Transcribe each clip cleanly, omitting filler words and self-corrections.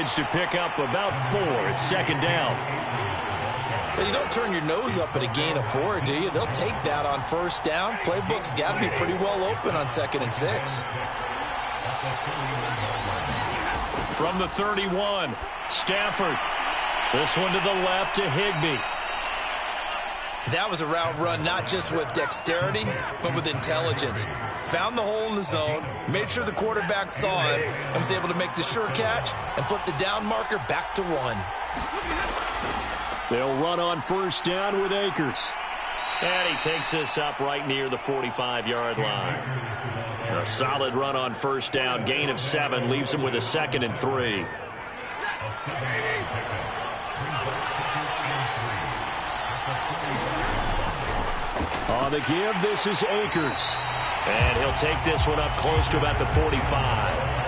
managed to pick up about 4. It's second down. Well, you don't turn your nose up at a gain of 4, do you? They'll take that on first down. Playbook's got to be pretty well open on 2nd and 6. From the 31, Stafford. This one to the left to Higbee. That was a route run not just with dexterity, but with intelligence. Found the hole in the zone, made sure the quarterback saw him, and was able to make the sure catch and flip the down marker back to 1. They'll run on first down with Akers. And he takes this up right near the 45-yard line. A solid run on first down. Gain of 7 leaves him with a 2nd and 3. On the give, this is Akers. And he'll take this one up close to about the 45.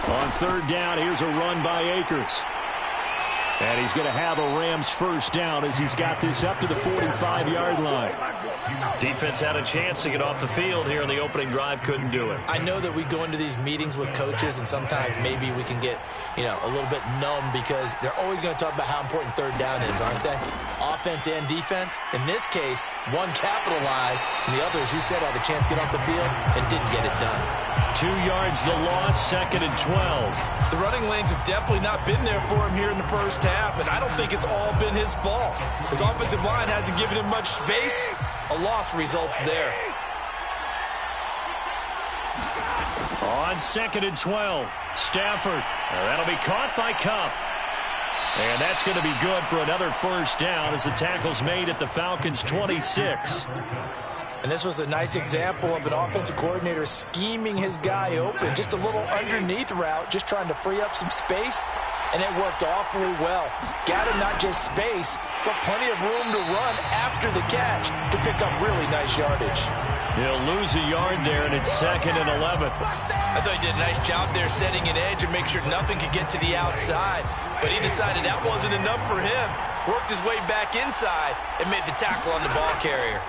On third down, here's a run by Akers. And he's going to have a Rams first down as he's got this up to the 45-yard line. Defense had a chance to get off the field here in the opening drive, couldn't do it. I know that we go into these meetings with coaches, and sometimes maybe we can get, a little bit numb because they're always going to talk about how important third down is, aren't they? Offense and defense. In this case, one capitalized, and the other, as you said, had a chance to get off the field and didn't get it done. 2 yards the loss, 2nd and 12. The running lanes have definitely not been there for him here in the first half, and I don't think it's all been his fault. His offensive line hasn't given him much space. A loss results there. On 2nd and 12, Stafford. That'll be caught by Kupp. And that's going to be good for another first down as the tackle's made at the Falcons' 26. And this was a nice example of an offensive coordinator scheming his guy open. Just a little underneath route, just trying to free up some space. And it worked awfully well. Got him not just space, but plenty of room to run after the catch to pick up really nice yardage. He'll lose a yard there, and it's 2nd and 11. I thought he did a nice job there setting an edge and make sure nothing could get to the outside. But he decided that wasn't enough for him. Worked his way back inside and made the tackle on the ball carrier.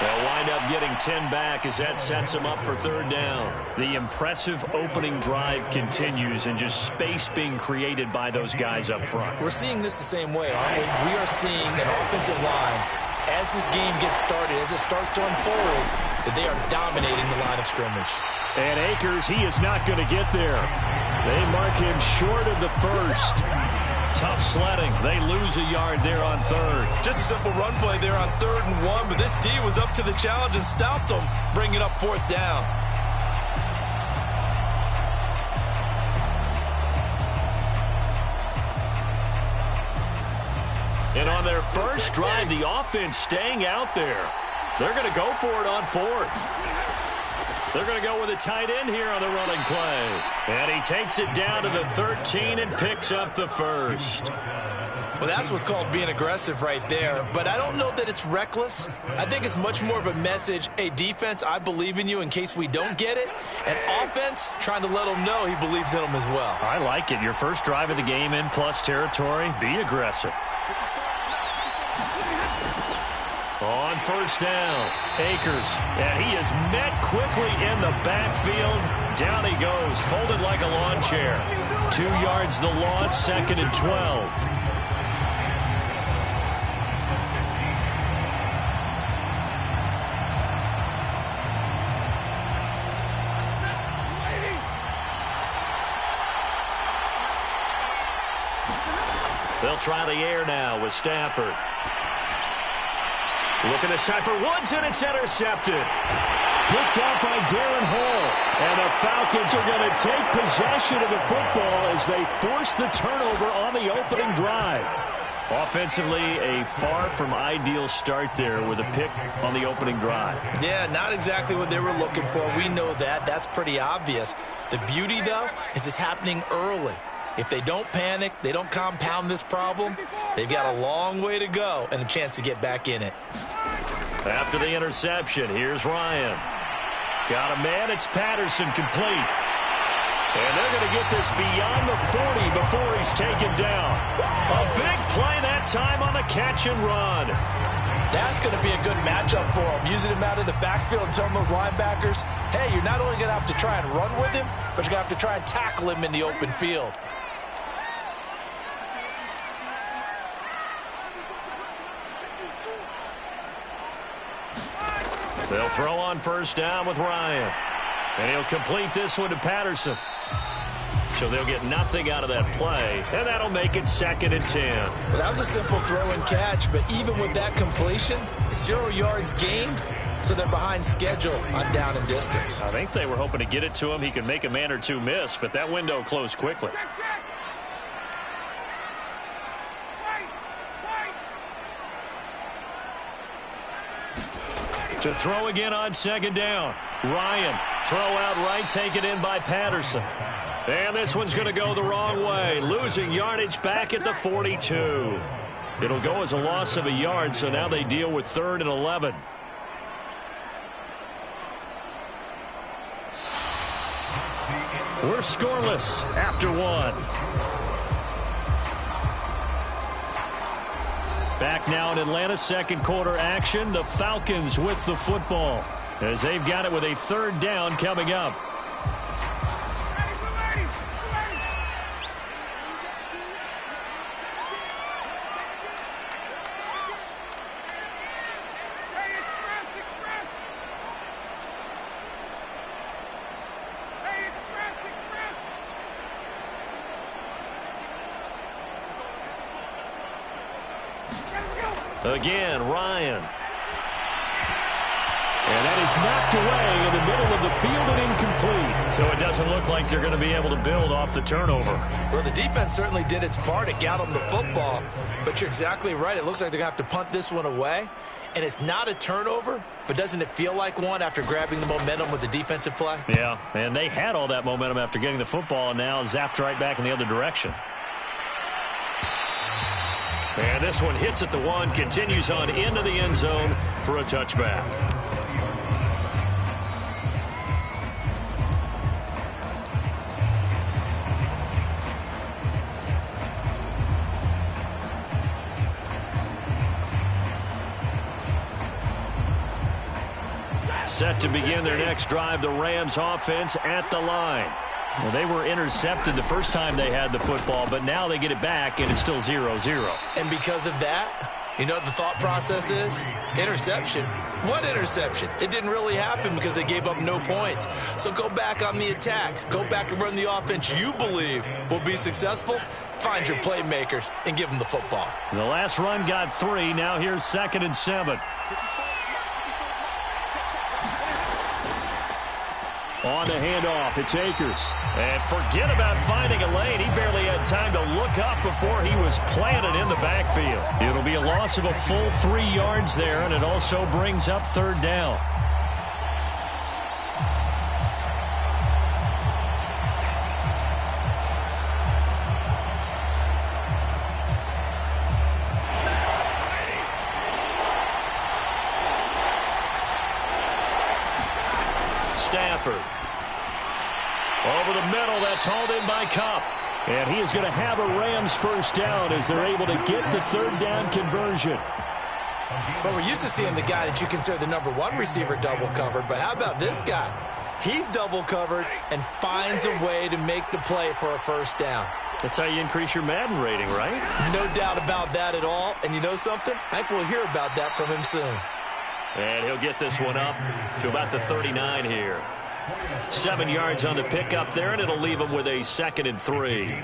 They'll wind up getting 10 back as that sets them up for third down. The impressive opening drive continues and just space being created by those guys up front. We're seeing this the same way, aren't we? We are seeing an offensive line, as this game gets started, as it starts to unfold, that they are dominating the line of scrimmage. And Akers, he is not going to get there. They mark him short of the first. Tough sledding. They lose a yard there on third. Just a simple run play there on 3rd and 1, but this D was up to the challenge and stopped them, bringing up 4th down. And on their first drive, the offense staying out there. They're going to go for it on 4th. They're going to go with a tight end here on the running play. And he takes it down to the 13 and picks up the first. Well, that's what's called being aggressive right there. But I don't know that it's reckless. I think it's much more of a message, hey, defense, I believe in you in case we don't get it. And offense, trying to let him know he believes in them as well. I like it. Your first drive of the game in plus territory, be aggressive. On first down, Akers, and he is met quickly in the backfield. Down he goes, folded like a lawn chair. 2 yards the loss, 2nd and 12. They'll try the air now with Stafford. Looking this time for Woods, and it's intercepted. Picked up by Darren Hall. And the Falcons are going to take possession of the football as they force the turnover on the opening drive. Offensively, a far from ideal start there with a pick on the opening drive. Yeah, not exactly what they were looking for. We know that. That's pretty obvious. The beauty, though, is it's happening early. If they don't panic, they don't compound this problem, they've got a long way to go and a chance to get back in it. After the interception, here's Ryan. Got a man. It's Patterson, complete. And they're going to get this beyond the 40 before he's taken down. A big play that time on the catch and run. That's going to be a good matchup for him. Using him out of the backfield and telling those linebackers, hey, you're not only going to have to try and run with him, but you're going to have to try and tackle him in the open field. They'll throw on first down with Ryan. And he'll complete this one to Patterson. So they'll get nothing out of that play, and that'll make it 2nd and 10. Well, that was a simple throw and catch, but even with that completion, 0 yards gained, so they're behind schedule on down and distance. I think they were hoping to get it to him. He could make a man or two miss, but that window closed quickly. To throw again on 2nd down. Ryan, throw out right, taken in by Patterson. And this one's going to go the wrong way, losing yardage back at the 42. It'll go as a loss of a yard, so now they deal with 3rd and 11. We're scoreless after 1. Back now in Atlanta, 2nd quarter action. The Falcons with the football as they've got it with a 3rd down coming up. Again, Ryan. And that is knocked away in the middle of the field and incomplete. So it doesn't look like they're going to be able to build off the turnover. Well, the defense certainly did its part. It got them the football. But you're exactly right. It looks like they're going to have to punt this one away. And it's not a turnover, but doesn't it feel like one after grabbing the momentum with the defensive play? Yeah, and they had all that momentum after getting the football and now zapped right back in the other direction. And this one hits at the 1, continues on into the end zone for a touchback. Set to begin their next drive, the Rams offense at the line. Well, they were intercepted the first time they had the football, but now they get it back, and it's still 0-0. And because of that, you know what the thought process is? Interception. What interception? It didn't really happen because they gave up no points. So go back on the attack. Go back and run the offense you believe will be successful. Find your playmakers and give them the football. The last run got 3. Now here's 2nd and 7. On the handoff, it's Akers. And forget about finding a lane. He barely had time to look up before he was planted in the backfield. It'll be a loss of a full 3 yards there, and it also brings up 3rd down. Stafford. Over the middle, that's hauled in by Kupp. And he is going to have a Rams first down as they're able to get the 3rd down conversion. Well, we're used to seeing the guy that you consider the #1 receiver double covered, but how about this guy? He's double covered and finds a way to make the play for a first down. That's how you increase your Madden rating, right? No doubt about that at all. And you know something? I think we'll hear about that from him soon. And he'll get this one up to about the 39 here. 7 yards on the pickup there, and it'll leave him with a 2nd and 3.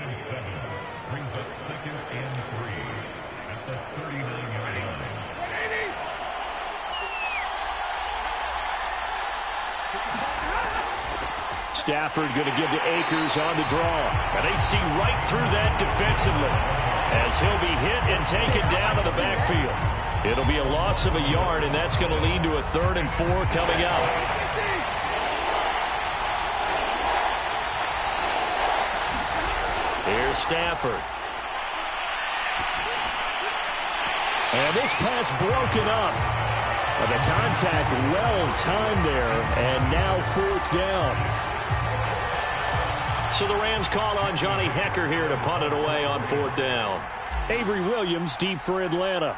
Stafford going to give to Akers on the draw. And they see right through that defensively as he'll be hit and taken down to the backfield. It'll be a loss of a yard, and that's going to lead to a 3rd and 4 coming up. Here's Stafford. And this pass broken up. The contact well timed there, and now 4th down. So the Rams call on Johnny Hecker here to punt it away on 4th down. Avery Williams deep for Atlanta.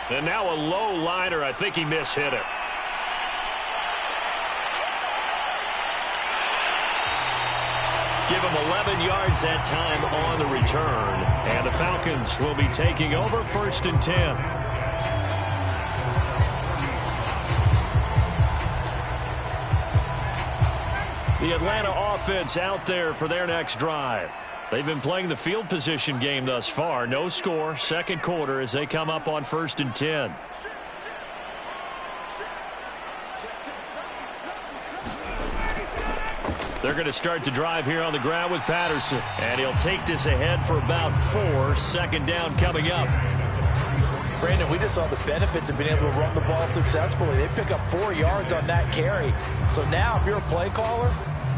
And now a low liner. I think he mishit it. Give him 11 yards that time on the return. And the Falcons will be taking over 1st and 10. The Atlanta offense out there for their next drive. They've been playing the field position game thus far. No score, 2nd quarter as they come up on 1st and 10. They're going to start the drive here on the ground with Patterson. And he'll take this ahead for about 4. 2nd down coming up. Brandon, we just saw the benefits of being able to run the ball successfully. They pick up 4 yards on that carry. So now if you're a play caller,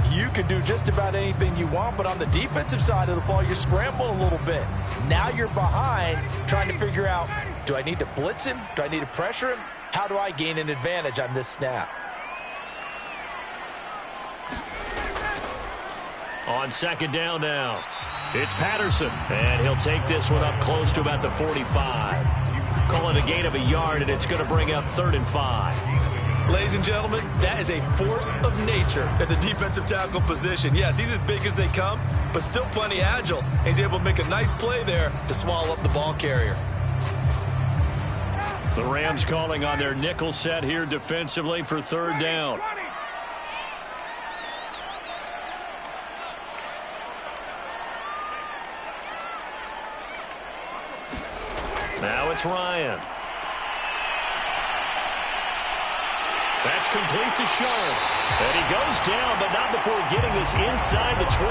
you can do just about anything you want. But on the defensive side of the ball, you're scrambling a little bit. Now you're behind trying to figure out, do I need to blitz him? Do I need to pressure him? How do I gain an advantage on this snap? On 2nd down now, it's Patterson. And he'll take this one up close to about the 45. Call it a gain of a yard, and it's going to bring up 3rd and 5. Ladies and gentlemen, that is a force of nature at the defensive tackle position. Yes, he's as big as they come, but still plenty agile. And he's able to make a nice play there to swallow up the ball carrier. The Rams calling on their nickel set here defensively for 3rd down. Now it's Ryan. That's complete to Sharp. And he goes down, but not before getting this inside the 25.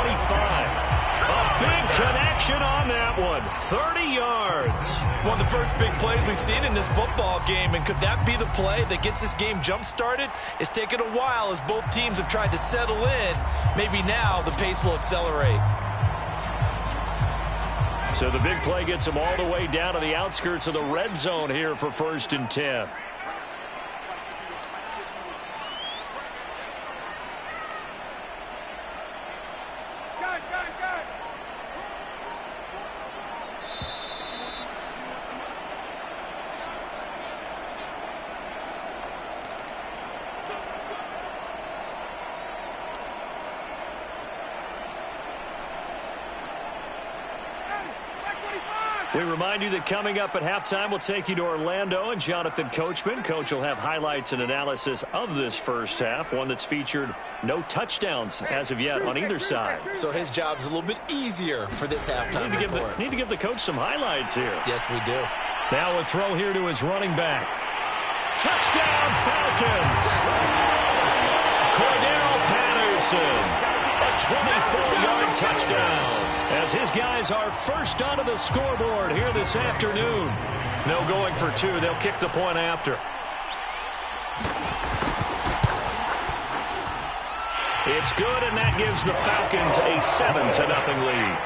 A big connection on that one. 30 yards. One of the first big plays we've seen in this football game. And could that be the play that gets this game jump-started? It's taken a while as both teams have tried to settle in. Maybe now the pace will accelerate. So the big play gets them all the way down to the outskirts of the red zone here for 1st and 10. We remind you that coming up at halftime, we'll take you to Orlando and Jonathan Coachman. Coach will have highlights and analysis of this first half, one that's featured no touchdowns as of yet on either side. So his job's a little bit easier for this halftime report. Need to give the coach some highlights here. Yes, we do. Now a throw here to his running back. Touchdown, Falcons! Cordell Patterson. A 24-yard touchdown as his guys are first onto the scoreboard here this afternoon. No going for 2. They'll kick the point after. It's good, and that gives the Falcons a 7-0 lead.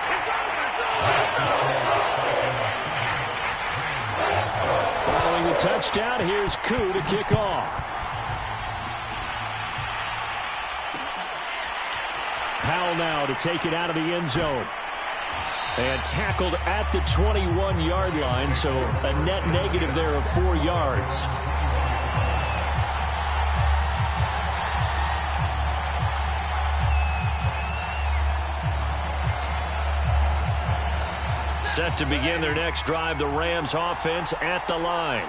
Following the touchdown, here's Koo to kick off. Powell now to take it out of the end zone. And tackled at the 21-yard line, so a net negative there of 4 yards. Set to begin their next drive, the Rams offense at the line.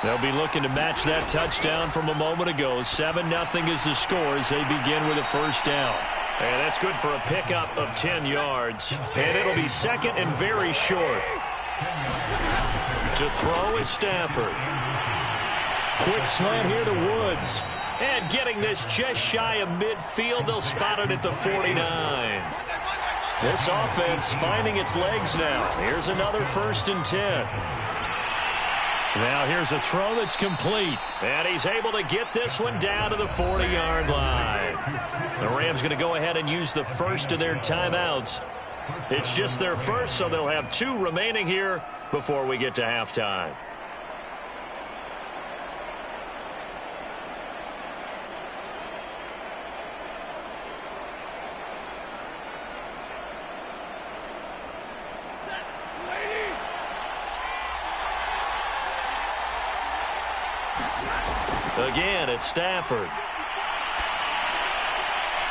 They'll be looking to match that touchdown from a moment ago. 7-0 is the score as they begin with a first down. And that's good for a pickup of 10 yards. And it'll be 2nd and very short. To throw is Stafford. Quick slant here to Woods. And getting this just shy of midfield, they'll spot it at the 49. This offense finding its legs now. Here's another 1st and 10. Now here's a throw that's complete. And he's able to get this one down to the 40-yard line. The Rams going to go ahead and use the first of their timeouts. It's just their first, so they'll have 2 remaining here before we get to halftime. Again, it's Stafford.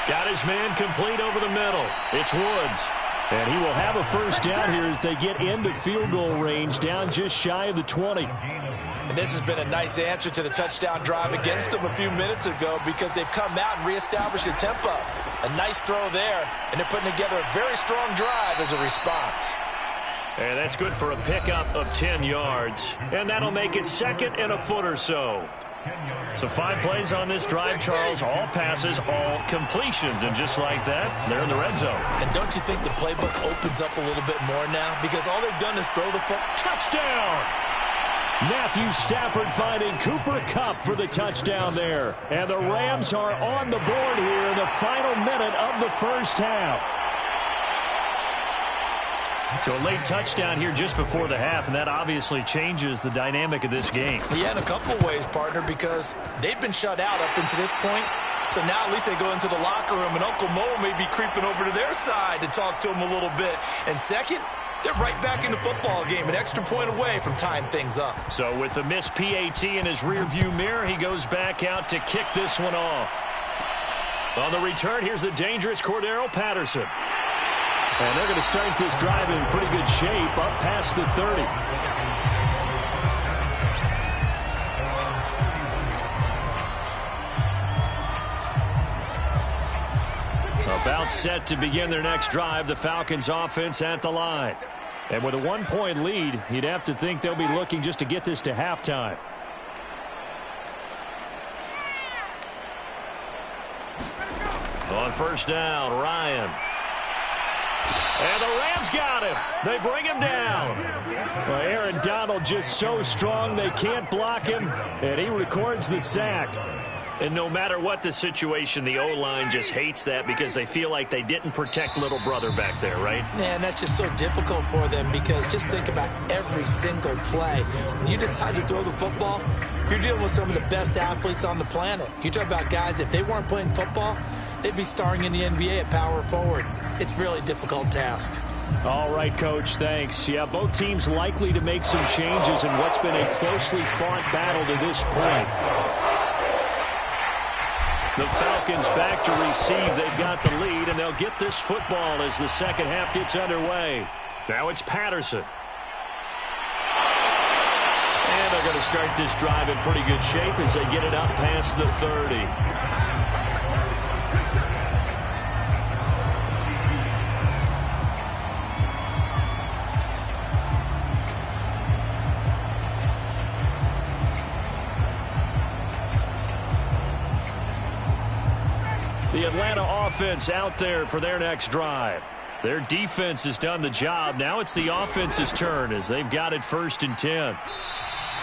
Got his man complete over the middle. It's Woods. And he will have a first down here as they get into field goal range, down just shy of the 20. And this has been a nice answer to the touchdown drive against them a few minutes ago because they've come out and reestablished the tempo. A nice throw there, and they're putting together a very strong drive as a response. And that's good for a pickup of 10 yards. And that'll make it second and a foot or so. So 5 plays on this drive, Charles. All passes, all completions. And just like that, they're in the red zone. And don't you think the playbook opens up a little bit more now? Because all they've done is throw the foot. Touchdown! Matthew Stafford finding Cooper Kupp for the touchdown there. And the Rams are on the board here in the final minute of the first half. So a late touchdown here just before the half, and that obviously changes the dynamic of this game. Yeah, in a couple of ways, partner, because they've been shut out up until this point. So now at least they go into the locker room, and Uncle Mo may be creeping over to their side to talk to them a little bit. And second, they're right back in the football game, an extra point away from tying things up. So with the missed PAT in his rearview mirror, he goes back out to kick this one off. On the return, here's the dangerous Cordero Patterson. And they're going to start this drive in pretty good shape, up past the 30. About set to begin their next drive, the Falcons offense at the line. And with a 1-point lead, you'd have to think they'll be looking just to get this to halftime. On first down, Ryan. And the Rams got him. They bring him down. Well, Aaron Donald just so strong they can't block him, and he records the sack. And no matter what the situation, the O-line just hates that because they feel like they didn't protect little brother back there, right? Man, that's just so difficult for them because just think about every single play. When you decide to throw the football, you're dealing with some of the best athletes on the planet. You talk about guys, if they weren't playing football, they'd be starring in the NBA at power forward. It's a really difficult task. All right, Coach, thanks. Yeah, both teams likely to make some changes in what's been a closely fought battle to this point. The Falcons back to receive. They've got the lead, and they'll get this football as the second half gets underway. Now it's Patterson. And they're going to start this drive in pretty good shape as they get it up past the 30. The Atlanta offense out there for their next drive. Their defense has done the job. Now it's the offense's turn as they've got it 1st and 10.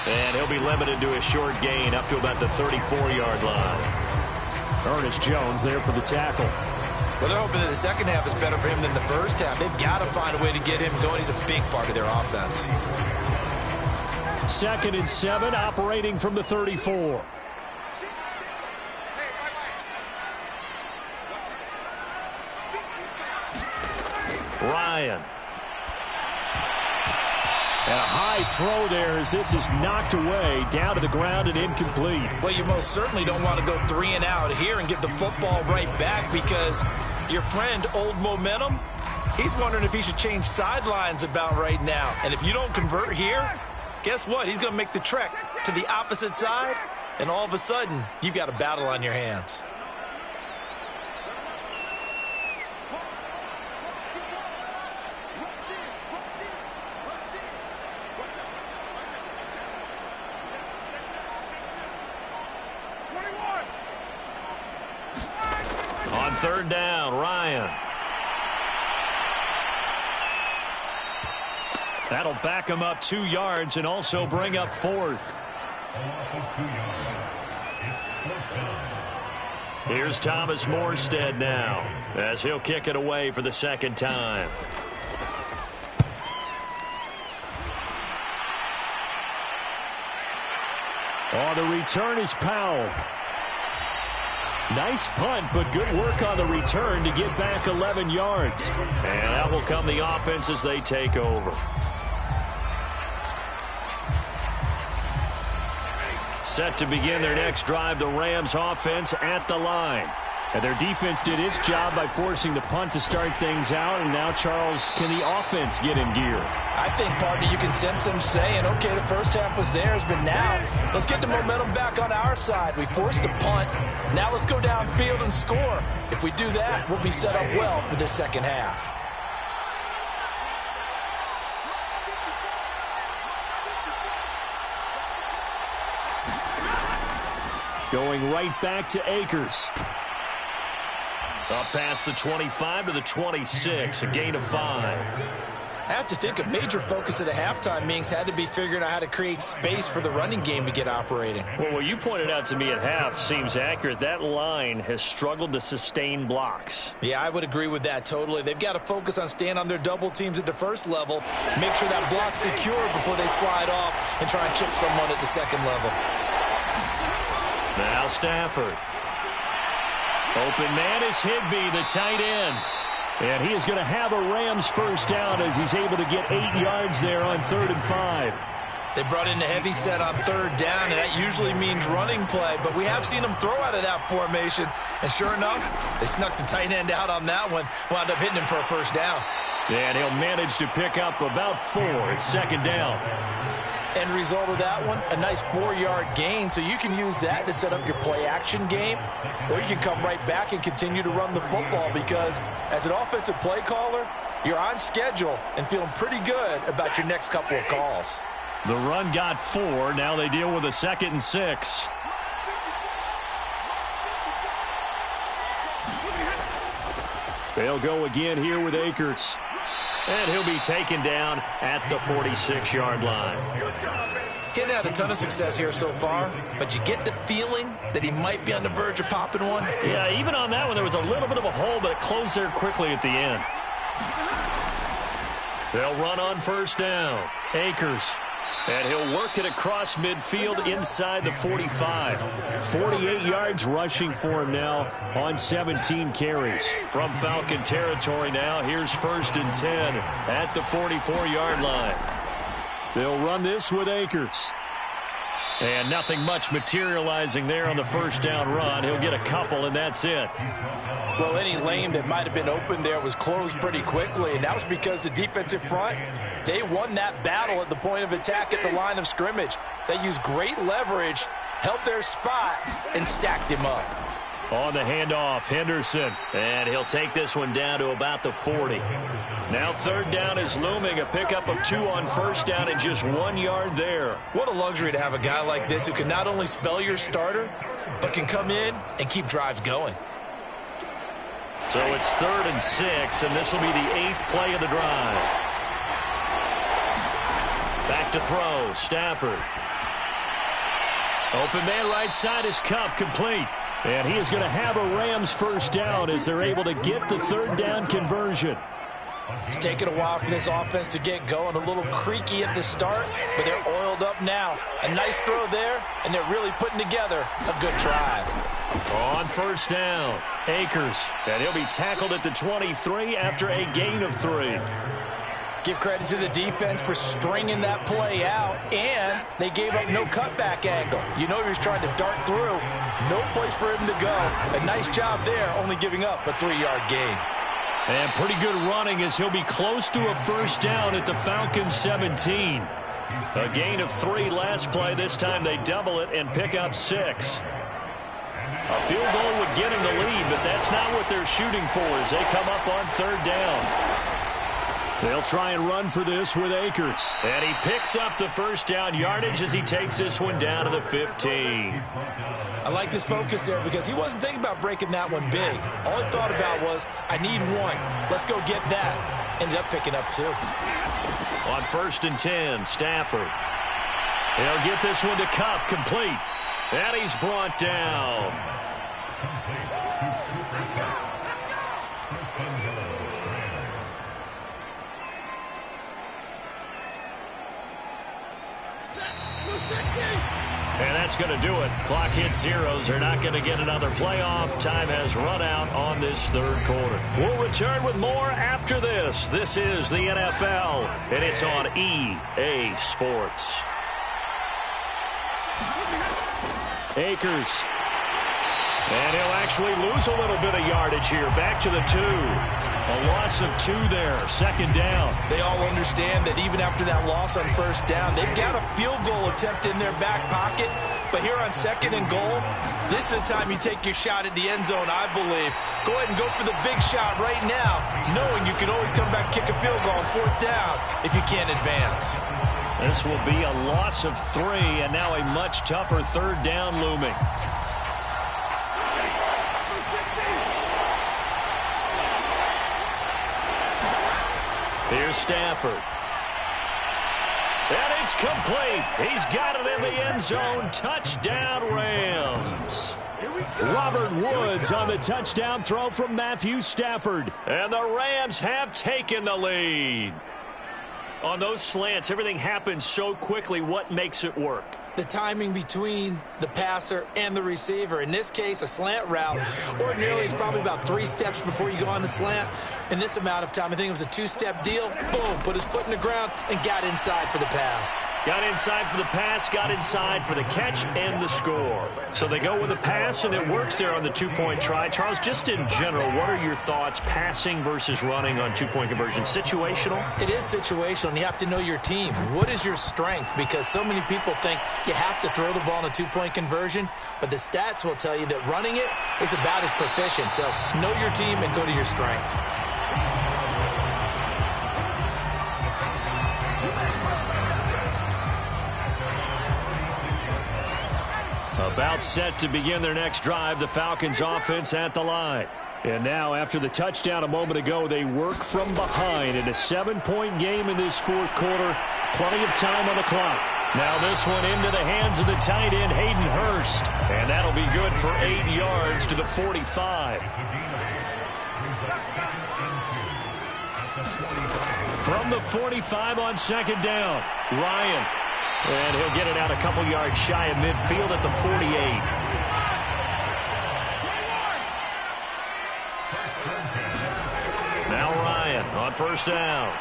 And he'll be limited to a short gain up to about the 34-yard line. Ernest Jones there for the tackle. Well, they're hoping that the second half is better for him than the first half. They've got to find a way to get him going. He's a big part of their offense. 2nd and 7, operating from the 34. Ryan. And a high throw there as this is knocked away, down to the ground and incomplete. Well, you most certainly don't want to go 3 and out here and give the football right back because your friend, Old Momentum, he's wondering if he should change sidelines about right now. And if you don't convert here, guess what? He's going to make the trek to the opposite side, and all of a sudden, you've got a battle on your hands. On 3rd down, Ryan. That'll back him up 2 yards and also bring up 4th. Here's Thomas Morstead now as he'll kick it away for the 2nd time. On the return is Powell. Nice punt, but good work on the return to get back 11 yards. And that will come the offense as they take over. Set to begin their next drive, the Rams offense at the line. And their defense did its job by forcing the punt to start things out. And now, Charles, can the offense get in gear? I think, partner, you can sense them saying, okay, the first half was theirs, but now let's get the momentum back on our side. We forced a punt. Now let's go downfield and score. If we do that, we'll be set up well for this second half. Going right back to Akers. Up past the 25 to the 26, a gain of 5. I have to think a major focus of the halftime meetings had to be figuring out how to create space for the running game to get operating. Well, what you pointed out to me at half seems accurate. That line has struggled to sustain blocks. Yeah, I would agree with that totally. They've got to focus on staying on their double teams at the first level, make sure that block's secure before they slide off and try and chip someone at the second level. Now Stafford. Open man is Higbee, the tight end. And he is going to have a Rams first down as he's able to get 8 yards there on 3rd and 5. They brought in the heavy set on 3rd down, and that usually means running play. But we have seen them throw out of that formation. And sure enough, they snuck the tight end out on that one. Wound up hitting him for a first down. And he'll manage to pick up about 4 at 2nd down. End result of that one, a nice 4-yard gain. So you can use that to set up your play-action game, or you can come right back and continue to run the football because as an offensive play caller, you're on schedule and feeling pretty good about your next couple of calls. The run got 4. Now they deal with a 2nd and 6. They'll go again here with Akers. And he'll be taken down at the 46-yard line. He's had a ton of success here so far, but you get the feeling that he might be on the verge of popping one. Yeah, even on that one, there was a little bit of a hole, but it closed there quickly at the end. They'll run on first down. Akers. And he'll work it across midfield inside the 45. 48 yards rushing for him now on 17 carries. From Falcon territory now, here's 1st and 10 at the 44-yard line. They'll run this with Akers. And nothing much materializing there on the first down run. He'll get a couple, and that's it. Well, any lane that might have been open there was closed pretty quickly, and that was because the defensive front, they won that battle at the point of attack at the line of scrimmage. They used great leverage, held their spot, and stacked him up. On the handoff, Henderson. And he'll take this one down to about the 40. Now 3rd down is looming. A pickup of 2 on first down and just 1 yard there. What a luxury to have a guy like this who can not only spell your starter, but can come in and keep drives going. So it's 3rd and 6, and this will be the 8th play of the drive. Back to throw, Stafford. Open man right side is Kupp, complete. And he is going to have a Rams first down as they're able to get the 3rd down conversion. It's taken a while for this offense to get going. A little creaky at the start, but they're oiled up now. A nice throw there, and they're really putting together a good drive. On first down, Akers. And he'll be tackled at the 23 after a gain of 3. Give credit to the defense for stringing that play out, and they gave up no cutback angle. You know he was trying to dart through. No place for him to go. A nice job there, only giving up a 3-yard gain. And pretty good running as he'll be close to a first down at the Falcons 17. A gain of 3 last play. This time they double it and pick up 6. A field goal would get him the lead, but that's not what they're shooting for as they come up on 3rd down. They'll try and run for this with Akers. And he picks up the first down yardage as he takes this one down to the 15. I like this focus there because he wasn't thinking about breaking that one big. All he thought about was, I need 1. Let's go get that. Ended up picking up 2. On 1st and 10, Stafford. He'll get this one to Kupp, complete. And he's brought down. And that's going to do it. Clock hits zeros. They're not going to get another playoff. Time has run out on this 3rd quarter. We'll return with more after this. This is the NFL, and it's on EA Sports. Akers. And he'll actually lose a little bit of yardage here. Back to the 2. A loss of 2 there. Second down. They all understand that even after that loss on first down, they've got a field goal attempt in their back pocket. But here on second and goal, this is the time you take your shot at the end zone, I believe. Go ahead and go for the big shot right now, knowing you can always come back and kick a field goal on fourth down if you can't advance. This will be a loss of 3, and now a much tougher third down looming. Here's Stafford. And it's complete. He's got it in the end zone. Touchdown, Rams. Robert Woods on the touchdown throw from Matthew Stafford. And the Rams have taken the lead. On those slants, everything happens so quickly. What makes it work? The timing between the passer and the receiver. In this case, a slant route ordinarily is probably about 3 steps before you go on the slant. In this amount of time, I think it was a 2-step deal. Boom, put his foot in the ground and got inside for the pass. Got inside for the pass, got inside for the catch and the score. So they go with a pass, and it works there on the 2-point try. Charles, just in general, what are your thoughts passing versus running on 2-point conversion? Situational? It is situational, and you have to know your team. What is your strength? Because so many people think you have to throw the ball in a 2-point conversion, but the stats will tell you that running it is about as proficient. So know your team and go to your strength. About set to begin their next drive, the Falcons offense at the line. And now, after the touchdown a moment ago, they work from behind in a 7-point game in this fourth quarter. Plenty of time on the clock. Now this one into the hands of the tight end, Hayden Hurst. And that'll be good for 8 yards to the 45. From the 45 on second down, Ryan. And he'll get it out a couple yards shy of midfield at the 48. Now Ryan on first down.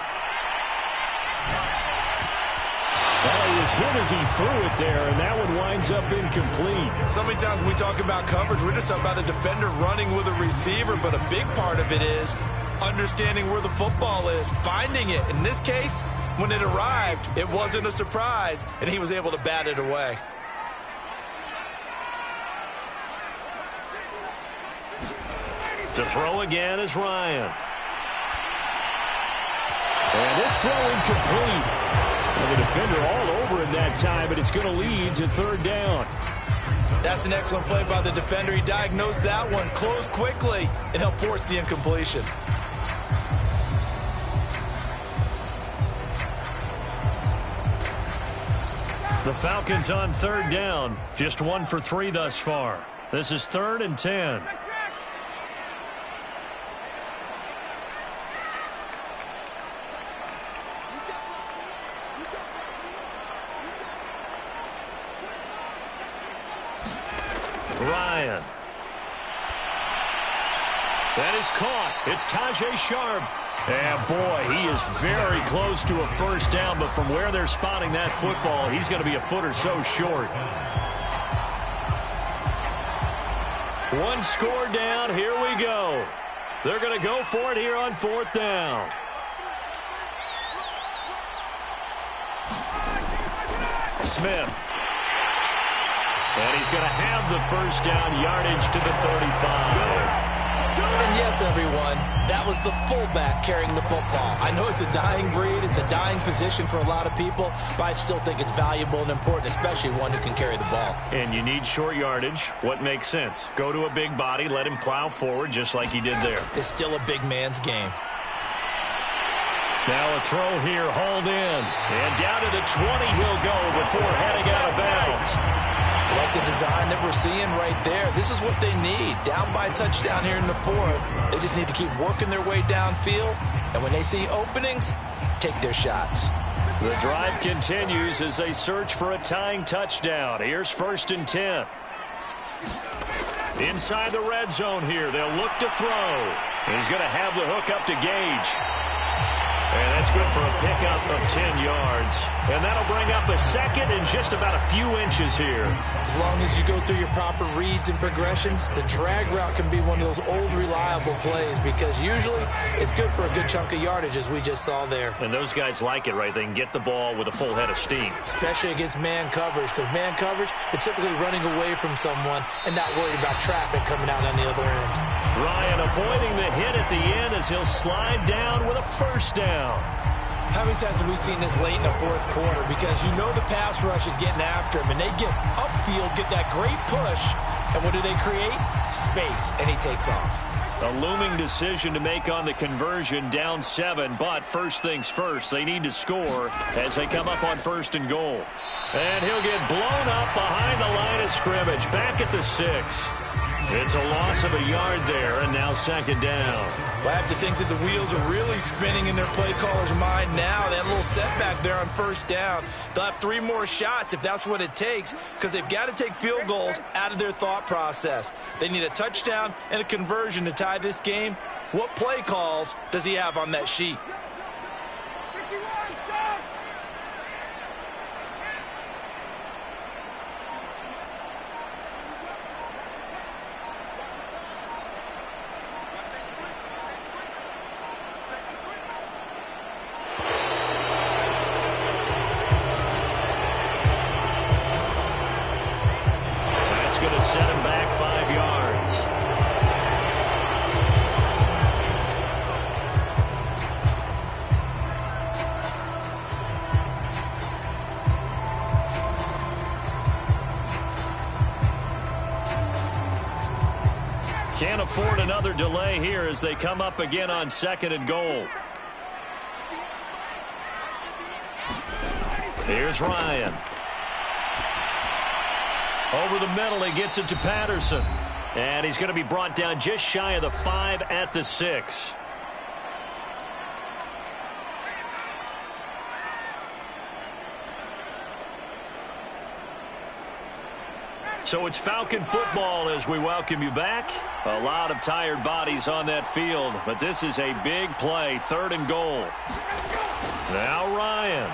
Well, he was hit as he threw it there, and that one winds up incomplete. So many times when we talk about coverage, we're just talking about a defender running with a receiver, but a big part of it is understanding where the football is, finding it. In this case, when it arrived, it wasn't a surprise, and he was able to bat it away. To throw again is Ryan. And this throw incomplete. Well, the defender all over him that time, but it's going to lead to third down. That's an excellent play by the defender. He diagnosed that one, closed quickly, and helped force the incompletion. The Falcons on third down. Just 1 for 3 thus far. This is 3rd and 10. Ryan. That is caught. It's Tajay Sharp. And boy, he is very close to a first down, but from where they're spotting that football, he's going to be a foot or so short. One score down. Here we go. They're going to go for it here on 4th down. Smith. And he's going to have the first down, yardage to the 35. And yes, everyone, that was the fullback carrying the football. I know it's a dying breed, it's a dying position for a lot of people, but I still think it's valuable and important, especially one who can carry the ball. And you need short yardage. What makes sense? Go to a big body, let him plow forward just like he did there. It's still a big man's game. Now a throw here, hauled in. And down to the 20 he'll go before heading out of bounds. Like the design that we're seeing right there. This is what they need. Down by a touchdown here in the 4th. They just need to keep working their way downfield. And when they see openings, take their shots. The drive continues as they search for a tying touchdown. Here's 1st and 10. Inside the red zone here. They'll look to throw. He's going to have the hook up to Gage. And that's good for a pickup of 10 yards. And that'll bring up a second and just about a few inches here. As long as you go through your proper reads and progressions, the drag route can be one of those old reliable plays because usually it's good for a good chunk of yardage as we just saw there. And those guys like it, right? They can get the ball with a full head of steam. Especially against man coverage, because man coverage, you're typically running away from someone and not worried about traffic coming out on the other end. Ryan avoiding the hit at the end as he'll slide down with a first down. How many times have we seen this late in the fourth quarter? Because you know the pass rush is getting after him, and they get upfield, get that great push, and what do they create? Space, and he takes off. A looming decision to make on the conversion, down 7, but first things first, they need to score as they come up on 1st and goal. And he'll get blown up behind the line of scrimmage, back at the 6. It's a loss of a yard there, and now 2nd down. Well, I have to think that the wheels are really spinning in their play caller's mind now. That little setback there on 1st down. They'll have 3 more shots if that's what it takes, because they've got to take field goals out of their thought process. They need a touchdown and a conversion to tie this game. What play calls does he have on that sheet? Set him back 5 yards. Can't afford another delay here as they come up again on 2nd and goal. Here's Ryan. Over the middle, he gets it to Patterson. And he's going to be brought down just shy of the 5 at the 6. So it's Falcon football as we welcome you back. A lot of tired bodies on that field, but this is a big play, 3rd and goal. Now Ryan.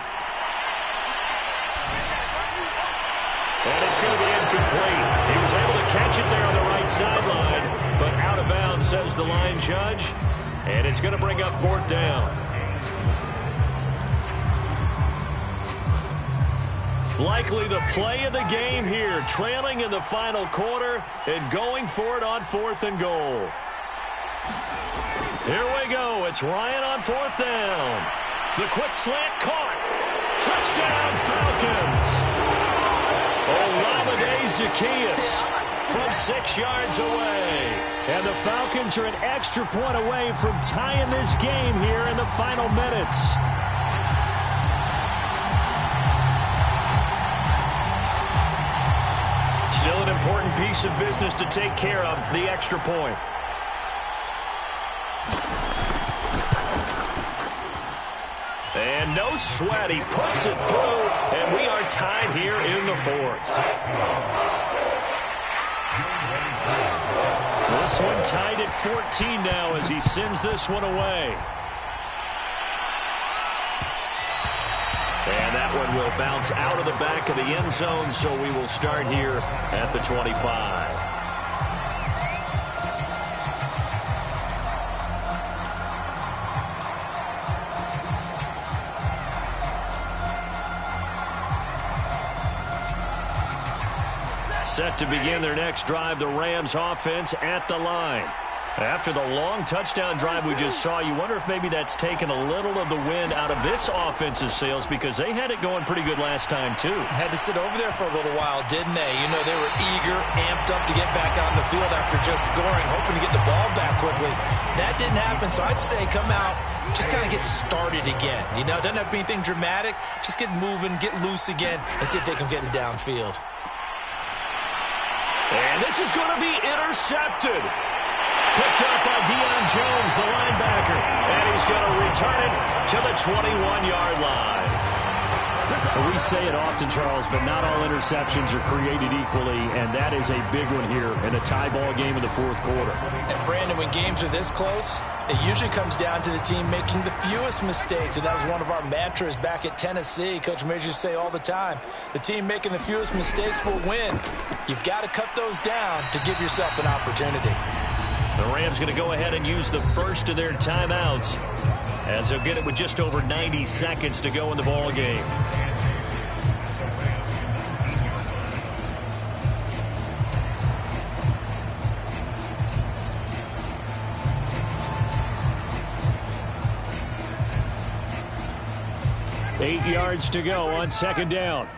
And it's going to be incomplete. He was able to catch it there on the right sideline, but out of bounds, says the line judge. And it's going to bring up 4th down. Likely the play of the game here, trailing in the final quarter and going for it on 4th and goal. Here we go. It's Ryan on 4th down. The quick slant caught. Touchdown, Falcons. Olamide Zaccheaus from 6 yards away. And the Falcons are an extra point away from tying this game here in the final minutes. Still an important piece of business to take care of, the extra point. And no sweat, he puts it through, and we are tied here in the 4th. This one tied at 14 now as he sends this one away. And that one will bounce out of the back of the end zone, so we will start here at the 25. Set to begin their next drive, the Rams offense at the line. After the long touchdown drive we just saw, you wonder if maybe that's taken a little of the wind out of this offense's sails because they had it going pretty good last time, too. Had to sit over there for a little while, didn't they? You know, they were eager, amped up to get back on the field after just scoring, hoping to get the ball back quickly. That didn't happen, so I'd say come out, just kind of get started again. You know, it doesn't have to be anything dramatic. Just get moving, get loose again, and see if they can get it downfield. And this is going to be intercepted. Picked up by Deion Jones, the linebacker. And he's going to return it to the 21-yard line. We say it often, Charles, but not all interceptions are created equally, and that is a big one here in a tie ball game in the 4th quarter. And, Brandon, when games are this close, It usually comes down to the team making the fewest mistakes, and that was one of our mantras back at Tennessee. Coach Major used to say all the time, the team making the fewest mistakes will win. You've got to cut those down to give yourself an opportunity. The Rams going to go ahead and use the first of their timeouts, as they'll get it with just over 90 seconds to go in the ball game. Eight yards to go on second down.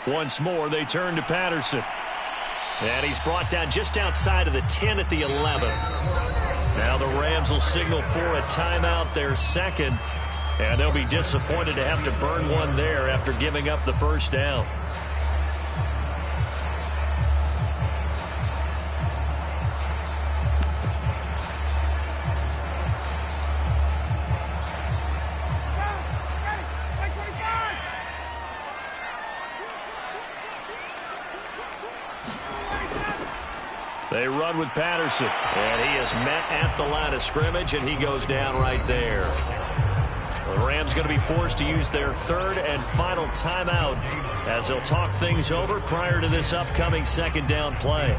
Once more, they turn to Patterson. And he's brought down just outside of the 10 at the 11. Now the Rams will signal for a timeout, their second. And they'll be disappointed to have to burn one there after giving up the first down. They run with Patterson, and he is met at the line of scrimmage, and he goes down right there. The Rams going to be forced to use their third and final timeout as they'll talk things over prior to this upcoming second down play.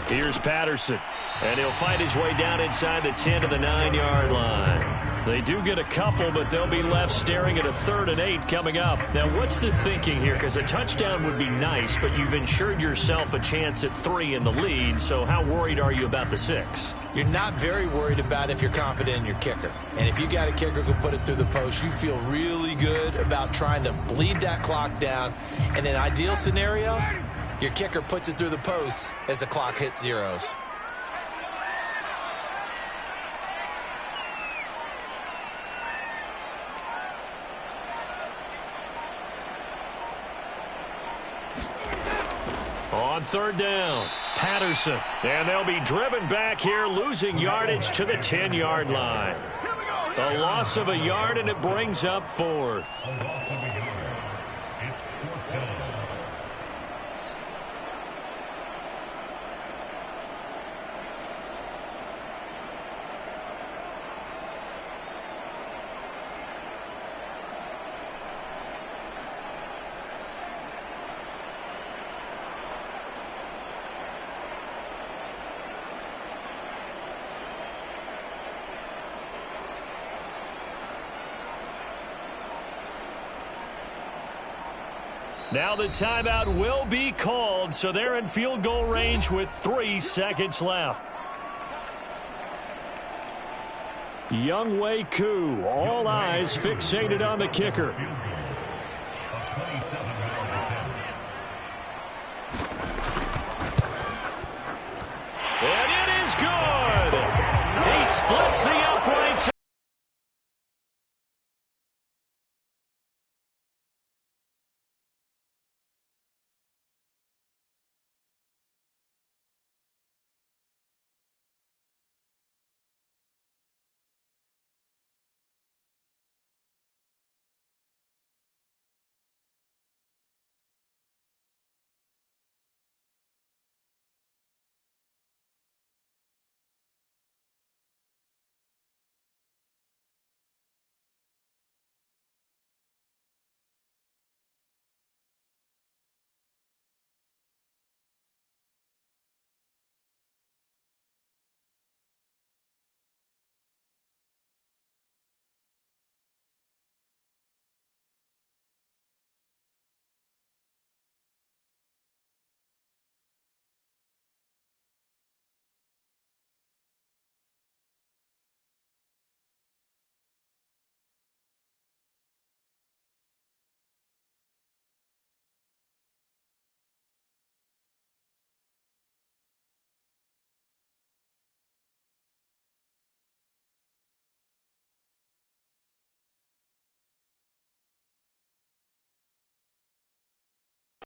Here's Patterson, and he'll fight his way down inside the 10 to the 9-yard line. They do get a couple, but they'll be left staring at a 3rd and 8 coming up. Now, what's the thinking here? Because a touchdown would be nice, but you've ensured yourself a chance at 3 in the lead, so how worried are you about the 6? You're not very worried about if you're confident in your kicker. And if you got a kicker who can put it through the post, you feel really good about trying to bleed that clock down. In an ideal scenario, your kicker puts it through the post as the clock hits zeros. On third down, Patterson. And they'll be driven back here, losing yardage to the 10-yard line. A loss of a yard, and it brings up 4th. Now the timeout will be called, so they're in field goal range with 3 seconds left. Younghoe Koo, all eyes fixated on the kicker.